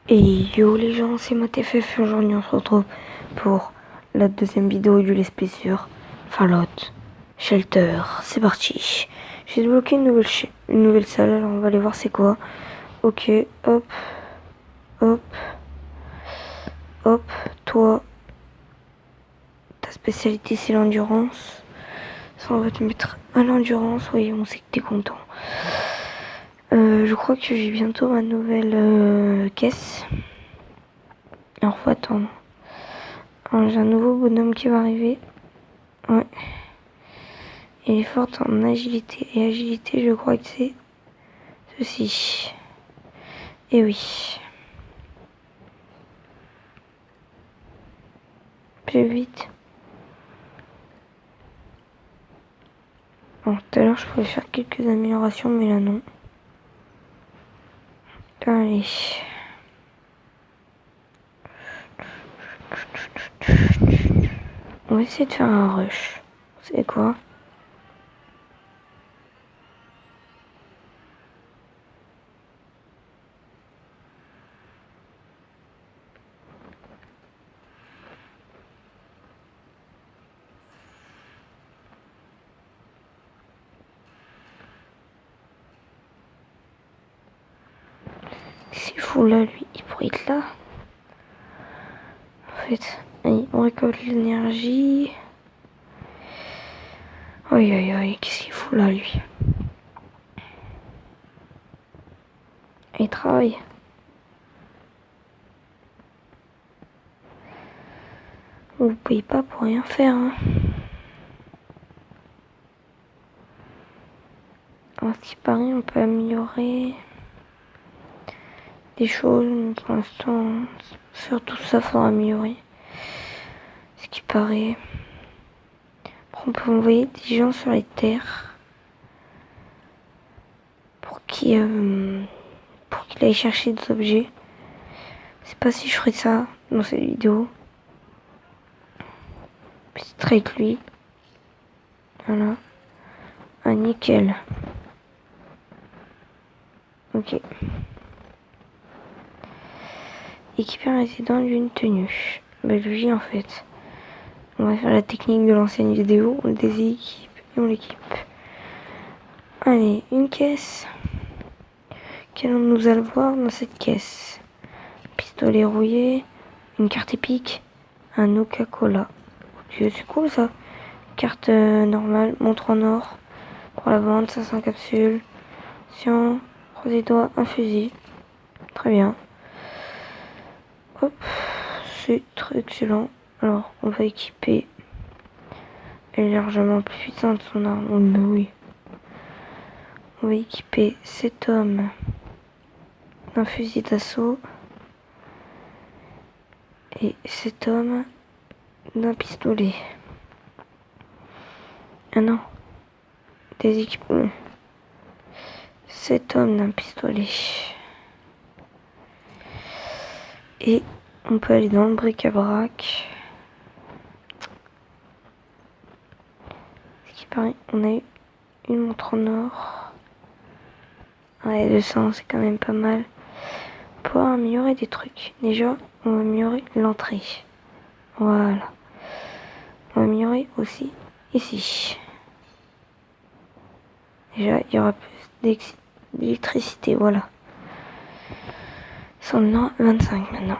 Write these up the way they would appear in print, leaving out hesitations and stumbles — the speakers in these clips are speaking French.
Et yo les gens, c'est MatFF et aujourd'hui on se retrouve pour la deuxième vidéo du Let's Play sur Fallout Shelter. C'est parti. J'ai débloqué une nouvelle salle, alors on va aller voir c'est quoi. Ok, hop, hop, hop, toi, ta spécialité c'est l'endurance. Ça on va te mettre à l'endurance, oui on sait que t'es content. Je crois que j'ai bientôt ma nouvelle caisse. Alors faut attendre. Alors, j'ai un nouveau bonhomme qui va arriver. Ouais. Il est fort en agilité. Et agilité, je crois que c'est ceci. Et oui. Plus vite. Bon, tout à l'heure, je pouvais faire quelques améliorations, mais là, non. Allez. On va essayer de faire un rush. C'est quoi? C'est fou là, lui. Il pourrait être là. En fait, allez, on récolte l'énergie. Aïe aïe aïe, qu'est-ce qu'il fout là, lui? Il travaille. Vous payez pas pour rien faire, hein. Alors, ce qui paraît, on peut améliorer des choses, mais pour l'instant, surtout ça, faudra améliorer. Ce qui paraît. On peut envoyer des gens sur les terres pour qu'il aille chercher des objets. Je sais pas si je ferai ça dans cette vidéo. Petit trait avec lui. Voilà. Ah, nickel. Ok. Équiper un résident d'une tenue. Bah lui en fait. On va faire la technique de l'ancienne vidéo. On le déséquipe et on l'équipe. Allez, une caisse. Qu'allons-nous avoir dans cette caisse? Pistolet rouillé. Une carte épique. Un Coca-Cola. Ok, c'est cool ça. Carte normale. Montre en or. Pour la vente, 500 capsules. Sion. Croisé doigts. Un fusil. Très bien. Hop. C'est très excellent. Alors, on va équiper. Elle est largement plus puissante son arme. Oh, mais oui. On va équiper cet homme d'un fusil d'assaut. Et cet homme d'un pistolet. Ah non. Des équipements. Cet homme d'un pistolet. Et on peut aller dans le bric-à-brac. Ce qui paraît, on a eu une montre en or. Ouais, 200, c'est quand même pas mal. Pour améliorer des trucs. Déjà, on va améliorer l'entrée. Voilà. On va améliorer aussi ici. Déjà, il y aura plus d'électricité, voilà. Ils sont 25 maintenant.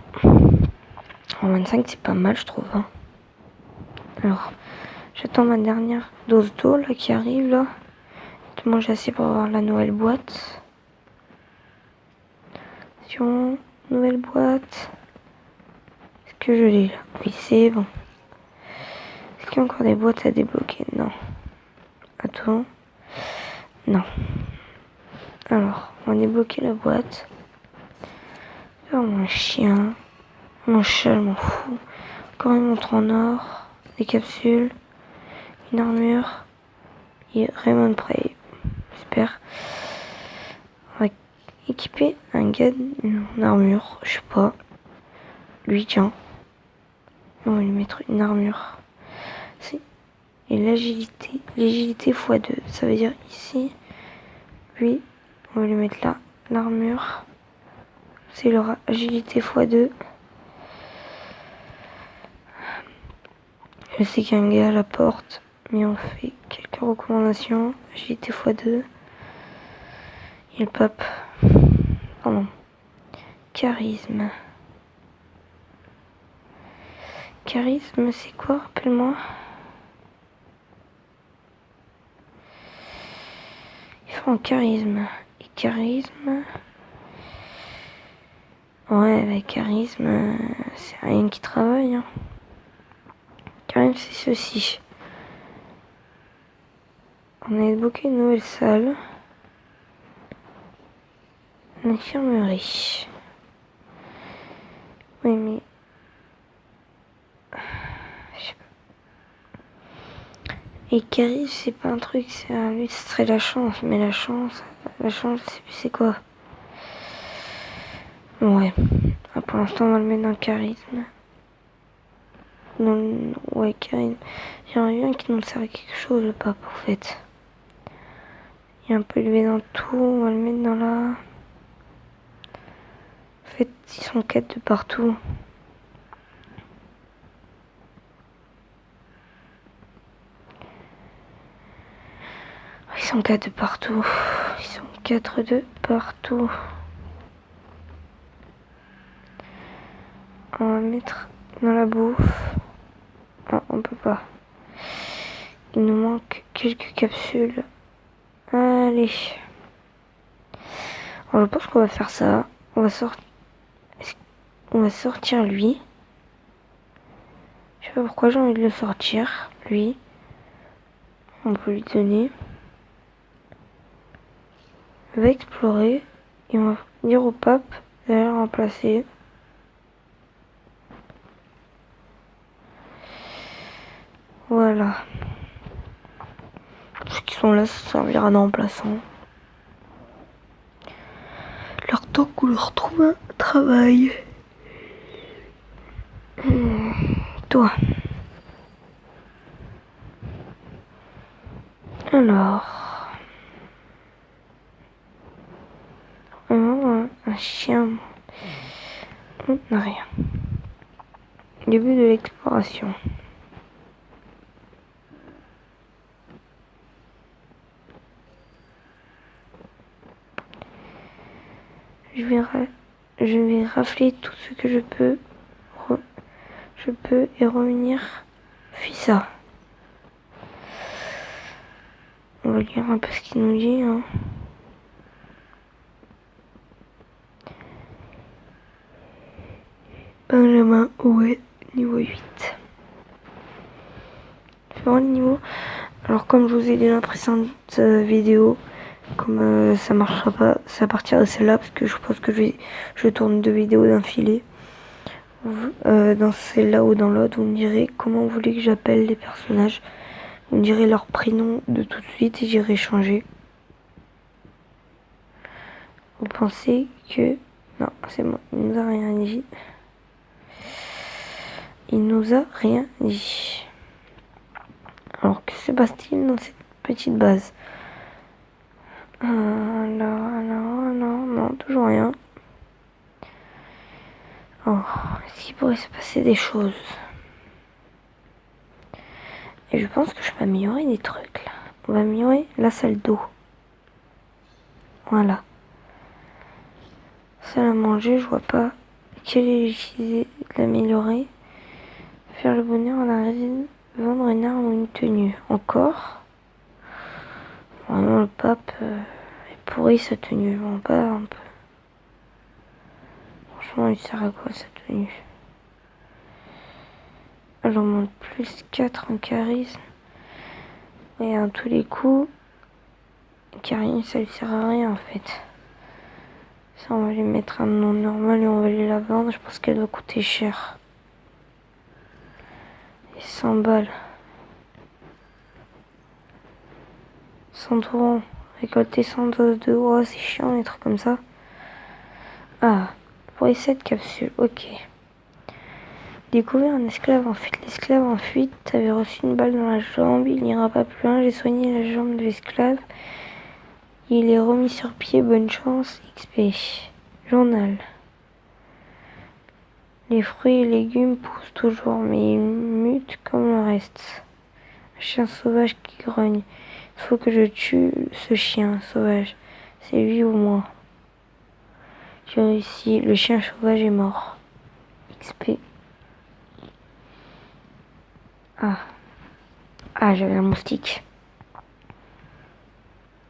En 25, c'est pas mal, je trouve. Hein. Alors, j'attends ma dernière dose d'eau là qui arrive là. Je mange assez pour avoir la nouvelle boîte. Nouvelle boîte. Est-ce que je l'ai là? Oui, c'est bon. Est-ce qu'il y a encore des boîtes à débloquer? Non. Attends. Non. Alors, on va débloquer la boîte. Oh, mon chien. Mon chat, je m'en fous. Encore une montre en or. Des capsules. Une armure. Et Raymond Prey. J'espère. On va équiper un gars en armure. Je sais pas. Lui, tiens. On va lui mettre une armure. Et l'agilité. L'agilité x2. Ça veut dire ici. Lui, on va lui mettre là. L'armure. c'est leur agilité x2. Je sais qu'il y a un gars à la porte, mais on fait quelques recommandations. Agilité x2. Et le pape. Pardon. Charisme. Charisme, c'est quoi? Rappelle-moi. Ils font charisme. Et charisme. Ouais, avec charisme, c'est rien qui travaille. Hein. Charisme, c'est ceci. On a débloqué une nouvelle salle. L'infirmerie. Oui, mais... Et charisme, c'est pas un truc, c'est un lui, ce serait la chance. Mais la chance, je sais plus c'est quoi. Ouais. Ah, pour l'instant, on va le mettre dans le charisme. Ouais, charisme. J'aimerais bien qu'il nous serve quelque chose, le pape, en fait. Il est un peu élevé dans tout, on va le mettre dans la... En fait, ils sont 4 de partout. Ils sont 4 de partout. Ils sont 4 de partout. On va mettre dans la bouffe. Ah, on peut pas. Il nous manque quelques capsules. Allez. Alors, je pense qu'on va faire ça. On va sortir lui. Je sais pas pourquoi j'ai envie de le sortir. Lui. On peut lui donner. On va explorer. Et on va dire au pape d'aller le remplacer. Voilà. Ceux qui sont là, ça servira de remplaçant. Leur temps qu'on leur trouve un travail. Toi. Alors. Un chien. On n'a rien. Début de l'exploration. Je vais rafler tout ce que je peux. Et revenir. Fissa. On va lire un peu ce qu'il nous dit. Hein. Benjamin Oué, niveau 8. Faire le niveau. Alors comme je vous ai dit dans la précédente vidéo, comme ça marchera pas, c'est à partir de celle-là parce que je pense que je tourne 2 vidéos d'un filet. Dans celle-là ou dans l'autre, vous me direz comment vous voulez que j'appelle les personnages. Vous me direz leur prénom de tout de suite et j'irai changer. Vous pensez que... Non, c'est bon, il nous a rien dit. Il nous a rien dit. Alors que se passe-t-il dans cette petite base? Non, toujours rien. Oh, est-ce qu'il pourrait se passer des choses? Et je pense que je peux améliorer des trucs là. On va améliorer la salle d'eau. Voilà. Salle à manger, je vois pas quelle est l'utilité de l'améliorer. Faire le bonheur en arrêt, vendre une arme ou une tenue. Encore. Vraiment le pape est pourri sa tenue, je m'en bats un peu. Franchement, il sert à quoi sa tenue? Alors on monte plus 4 en charisme. Et à tous les coups, charisme ça lui sert à rien en fait. Ça on va lui mettre un nom normal et on va aller la vendre. Je pense qu'elle doit coûter cher. Et 100 balles. 100 euros. Récolter 100 doses de... Oh c'est chiant les trucs comme ça. Ah, pour les 7 capsules, ok. Découvert un esclave en fuite. L'esclave en fuite avait reçu une balle dans la jambe. Il n'ira pas plus loin. J'ai soigné la jambe de l'esclave. Il est remis sur pied. Bonne chance. XP. Journal. Les fruits et légumes poussent toujours, mais ils mutent comme le reste. Un chien sauvage qui grogne. Il faut que je tue ce chien sauvage. C'est lui ou moi. J'ai réussi. Le chien sauvage est mort. XP. Ah. Ah, j'avais un moustique.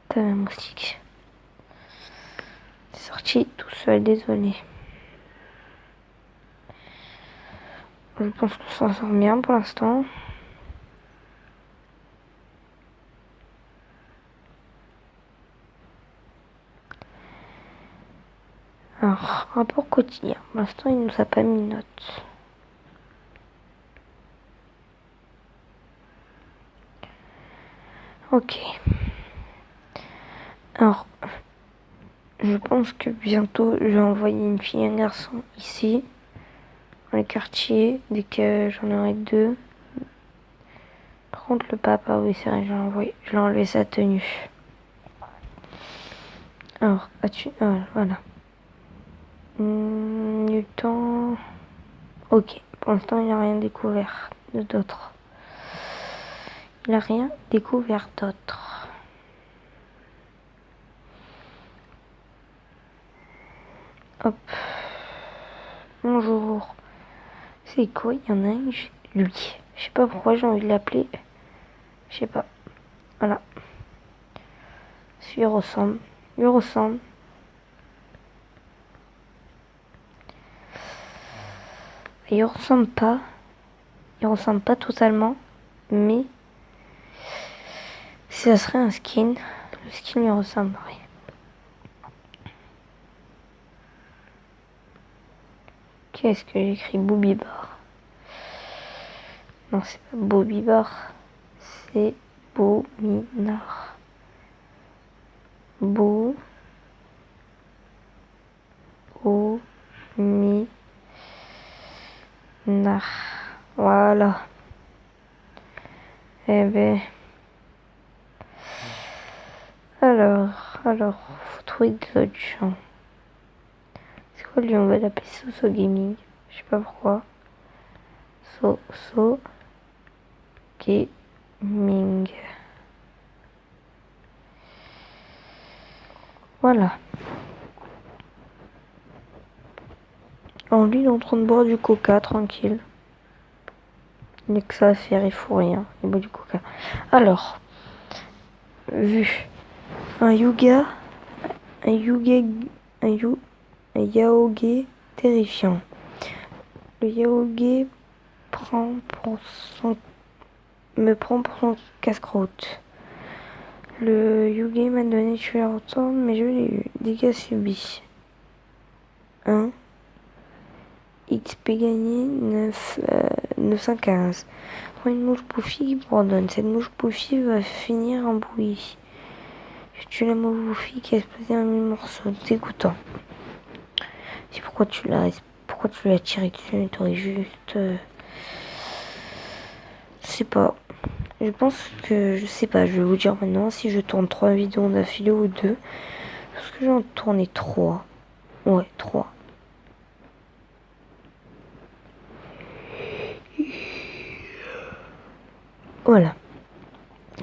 T'avais un moustique. C'est sorti tout seul, désolé. Je pense qu'on s'en sort bien pour l'instant. Alors, rapport quotidien. Pour l'instant, il nous a pas mis de note. Ok. Alors, je pense que bientôt, je vais envoyer une fille et un garçon ici, dans le quartier, dès que j'en aurai deux. Par contre, le papa, oui, c'est vrai, je l'ai enlevé sa tenue. Alors, voilà. Du temps. Ok, pour l'instant, il n'a rien découvert d'autre. Il n'a rien découvert d'autre. Hop. Bonjour. C'est quoi? Il y en a un, lui. Je sais pas pourquoi j'ai envie de l'appeler. Je sais pas. Voilà. Il ressemble. Il ressemble. Il ressemble pas. Il ressemble pas totalement. Mais si ça serait un skin, le skin lui ressemblerait. Qu'est-ce que j'ai écrit? Bobby Bar. Non, c'est pas Bobby Bar. C'est Bominard. Bominard. Voilà. Eh ben. Alors, faut trouver d'autres gens. C'est quoi lui? On va l'appeler Soso Gaming. Je sais pas pourquoi. Soso Gaming. Voilà. Alors lui, il est en train de boire du coca, tranquille. Il n'y a que ça à faire, il faut rien. Il boit du coca. Alors, vu un yuga, un yaoge terrifiant. Le yaoge me prend pour son casse-croûte. Le yuga m'a donné tuer la retourne, mais je l'ai eu. Dégâts subis. 1. XP gagné 915. Prends une mouche bouffie qui bourdonne. Cette mouche bouffie va finir en bouillie. Je tue la mouche bouffie qui a explosé en 1000 morceaux. Dégoûtant. C'est pourquoi tu l'as tiré dessus. T'aurais juste. Je sais pas. Je pense que. Je sais pas. Je vais vous dire maintenant si je tourne 3 vidéos d'affilée ou 2. Parce que j'en tournais 3. Ouais, 3. Voilà.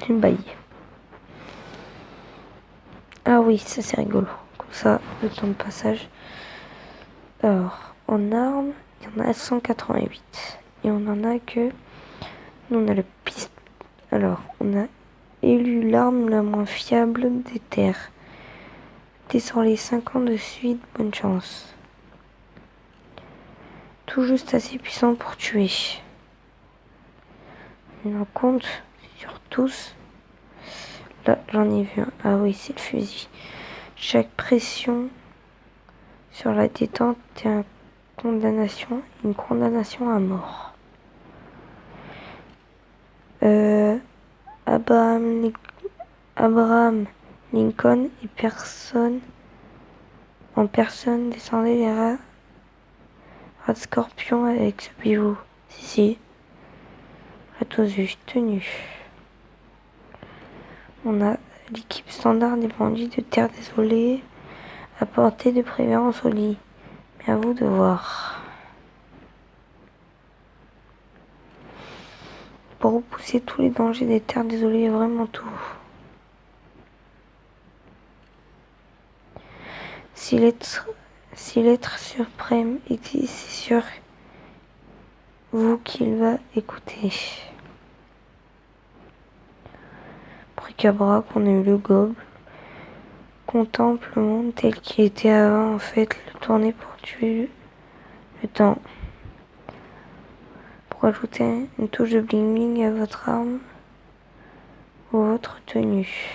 J'ai baillé. Ah oui, ça c'est rigolo. Comme ça, le temps de passage. Alors, en armes, il y en a 188. Et on en a que... Nous, on a le piste. Alors, on a élu l'arme la moins fiable des terres. T'es sur les 5 ans de suite, bonne chance. Tout juste assez puissant pour tuer. On en compte sur tous. Là, j'en ai vu un. Ah oui, c'est le fusil. Chaque pression sur la détente est une condamnation à mort. Abraham Lincoln en personne descendait les rats de scorpion avec ce bijou. Si. Ratosus, tenue. On a l'équipe standard des bandits de terre désolée à portée de préférence au lit. Mais à vous de voir. pour repousser tous les dangers des terres désolées, vraiment tout. Si l'être suprême existe, c'est sur vous qu'il va écouter. Bric-à-brac, on a eu le gobe. Contemple le monde tel qu'il était avant, en fait, le tourner pour tuer le temps. Pour ajouter une touche de bling bling à votre arme ou votre tenue.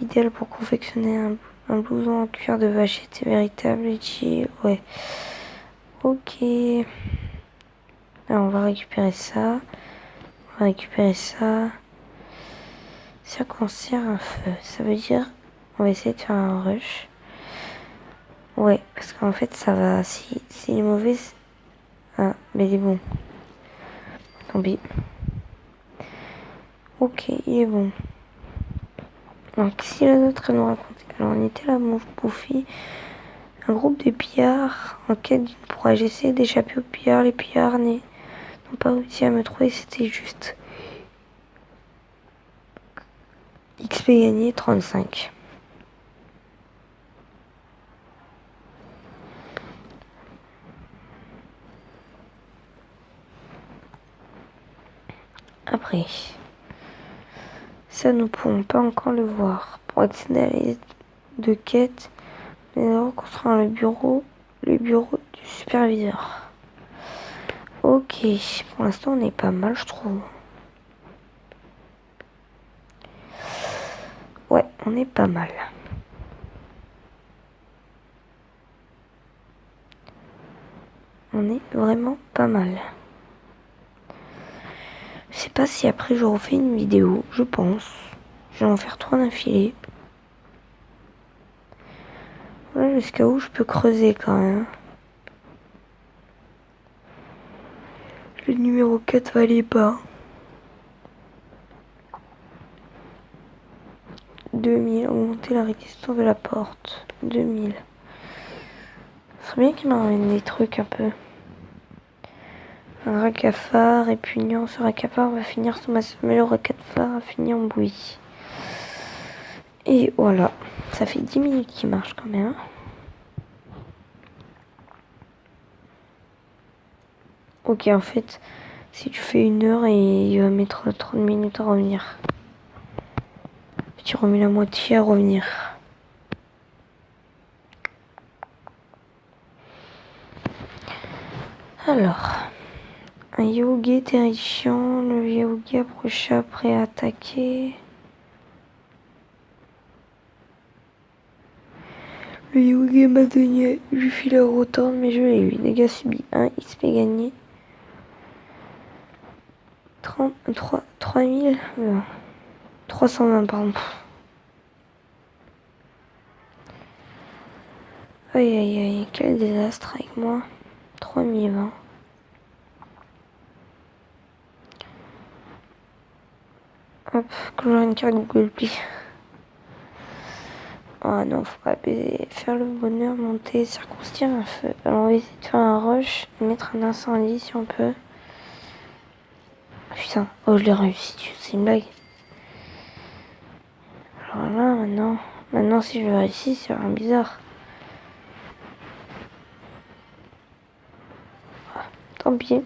Idéal pour confectionner un blouson en cuir de vachette véritable et ouais. Ok. Alors on va récupérer ça. On va récupérer ça. Circoncire un feu. Ça veut dire on va essayer de faire un rush. Ouais, parce qu'en fait ça va. Si il est mauvais. Ah, mais il est bon. Tant pis. Ok, il est bon. Donc si les autres nous raconter. Alors on était là, mon bouffi. Un groupe de pillards en quête d'une proie. J'essaie d'échapper aux pillards. Les pillards n'ont pas réussi à me trouver. C'était juste. XP gagné 35. Après, ça nous ne pourrons pas encore le voir. Pour accéder à l'aide de quête, nous allons construire le bureau du superviseur. Ok, pour l'instant on est pas mal je trouve. Ouais, on est pas mal. On est vraiment pas mal. Je sais pas si après je refais une vidéo, je pense. Je vais en faire 3 d'affilée. Voilà jusqu'à où je peux creuser quand même. Le numéro 4 valait pas. 2000, augmenter la résistance de la porte. 2000. Ce serait bien qu'il m'emmène des trucs un peu. Un racafard répugnant. Ce racafard va finir sous ma semelle. Le racafard a fini en bouillie. Et voilà. Ça fait 10 minutes qu'il marche quand même. Ok, en fait, si tu fais 1 heure, et il va mettre 30 minutes à revenir. Tu remets la moitié à revenir. Alors, un Yaogué terrifiant. Le Yaogué approcha prêt à attaquer. Le Yaogué m'a donné. Je lui file à retourne, mais je l'ai eu. Dégâts subis 1, XP gagné. 3000. 320, pardon. Aïe aïe aïe, quel désastre avec moi. 3020. Hop, que j'aurai une carte Google Play. Ah non, faut pas baiser. Faire le bonheur, monter, circoncire un feu. Alors on va essayer de faire un rush, mettre un incendie si on peut. Putain, oh je l'ai réussi, c'est une blague. Alors là, maintenant si je réussis, c'est vraiment bizarre. Ah, tant pis.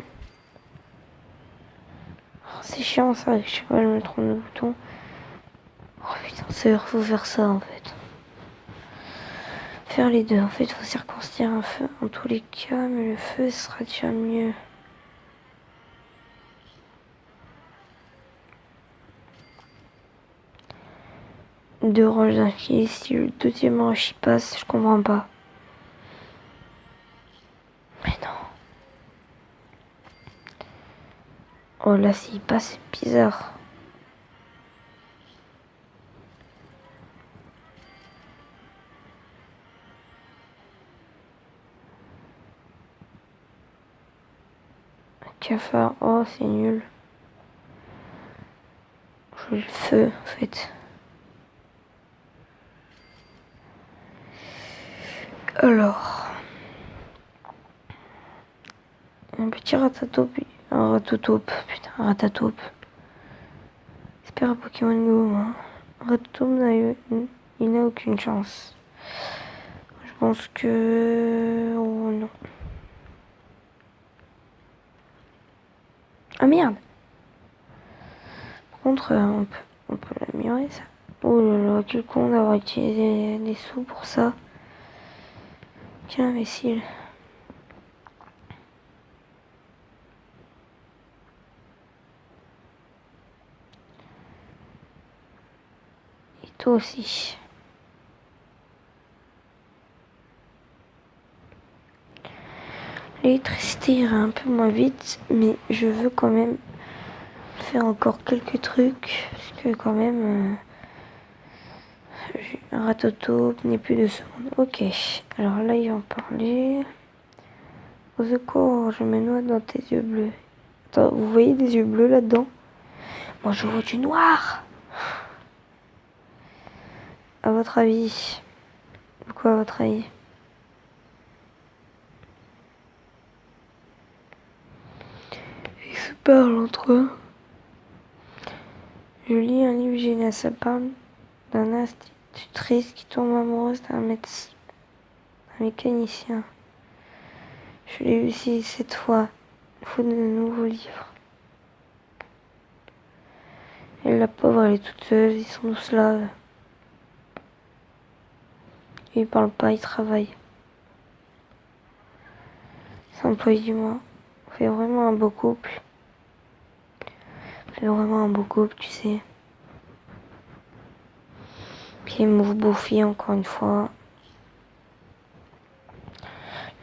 Oh, c'est chiant ça, je sais pas, je me trompe de bouton. Oh putain, c'est faut faire ça en fait. Faire les deux, en fait, faut circoncire un feu en tous les cas, mais le feu sera déjà mieux. Deux roches d'infini, si le deuxième roche y passe, je comprends pas. Mais non. Oh là, s'il passe, c'est bizarre. Un cafard, oh c'est nul. Je veux le feu en fait. Alors. Un petit ratatouille. Un Ratotaupe. Putain, un Ratataupe. J'espère à Pokémon Go, moi. Ratotaupe, il n'a aucune chance. Je pense que... Oh non. Ah merde! Par contre, on peut l'améliorer ça. Oh là là, quel con d'avoir utilisé des sous pour ça. Quel imbécile. Et toi aussi. L'électricité ira un peu moins vite, mais je veux quand même faire encore quelques trucs. Parce que quand même, un Ratotaupe n'est plus de secondes. Ok, alors là il va en parler. Au secours, je me noie dans tes yeux bleus. Attends, vous voyez des yeux bleus là-dedans? Moi je vois du noir. À votre avis? Quoi à votre avis? Ils se parlent entre eux. Je lis un livre génial, ça parle d'un institutrice qui tombe amoureuse d'un médecin, un mécanicien. Je l'ai lu ici cette fois. Il faut de nouveaux livres. Et la pauvre, elle est toute seule, ils sont tous là. Ils parlent pas, ils travaillent. C'est employé du mois. On fait vraiment un beau couple. On fait vraiment un beau couple, tu sais. Puis Mouve Bouffi, encore une fois.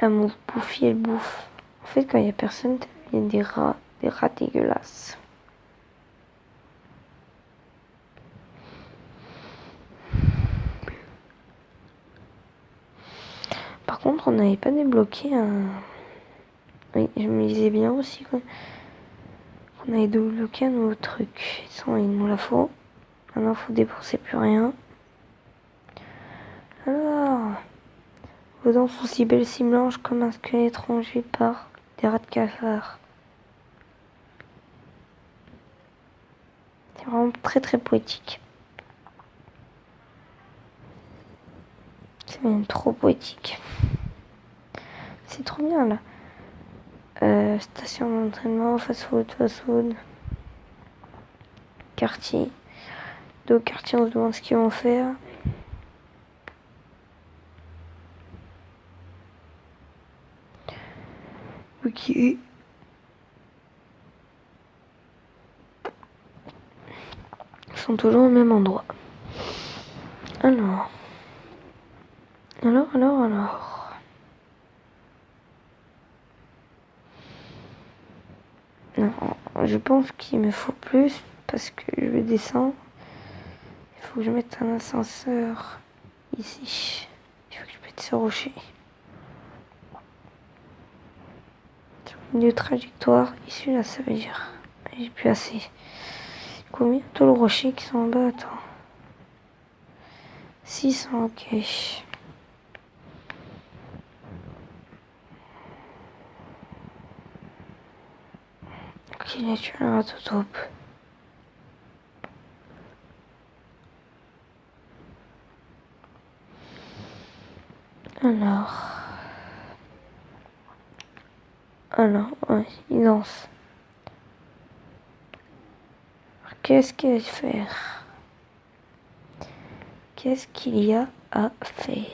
La Mouve Bouffi, elle bouffe. En fait, quand il y a personne, il y a des rats dégueulasses. Par contre, on n'avait pas débloqué un... Oui, je me disais bien aussi qu'on avait débloqué un nouveau truc. Il nous la faut. Maintenant, faut dépenser plus rien. Alors, vos dents sont si belles, si blanches comme un squelette rongé par des rats de cafard. C'est vraiment très très poétique. C'est même trop poétique. C'est trop bien là. Station d'entraînement, fast-food. Quartier. Deux quartiers, on se demande ce qu'ils vont faire. Ok. Ils sont toujours au même endroit. Alors. Non, je pense qu'il me faut plus parce que je descends. Il faut que je mette un ascenseur ici. Il faut que je mette ce rocher. Sur une trajectoire issue là, ça veut dire. J'ai plus assez. Combien tous le rocher qui sont en bas? Attends. 600, ok. Ok, là tu as un Ratotaupe. Alors, ouais, il danse. Qu'est-ce qu'il y a à faire? Qu'est-ce qu'il y a à faire?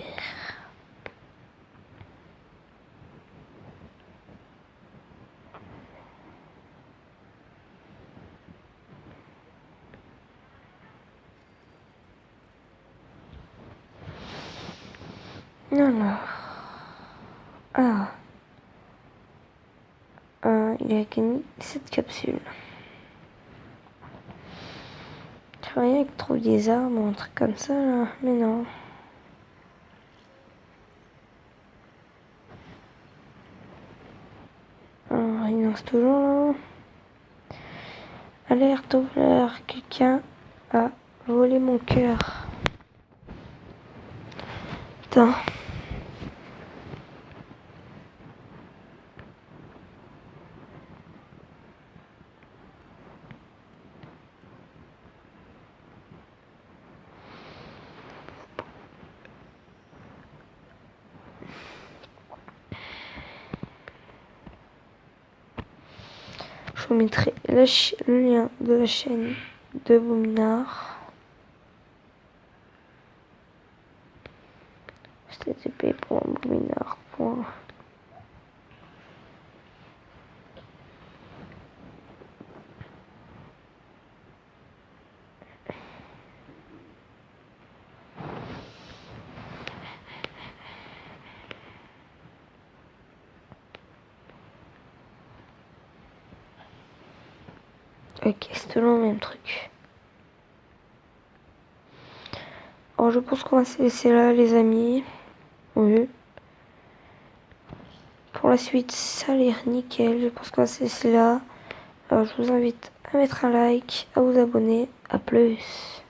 Alors, ah, il a gagné cette capsule. Je croyais qu'il trouve des armes ou un truc comme ça là, mais non. Alors, il lance toujours là. Alerte au voleur, quelqu'un a volé mon cœur. Putain. vous mettrai le lien de la chaîne de Bominard. http://bominard. Ok, c'est toujours le même truc. Alors je pense qu'on va se laisser là les amis. Oui. Pour la suite, ça a l'air nickel. Je pense qu'on va se laisser là. Alors je vous invite à mettre un like, à vous abonner. À plus.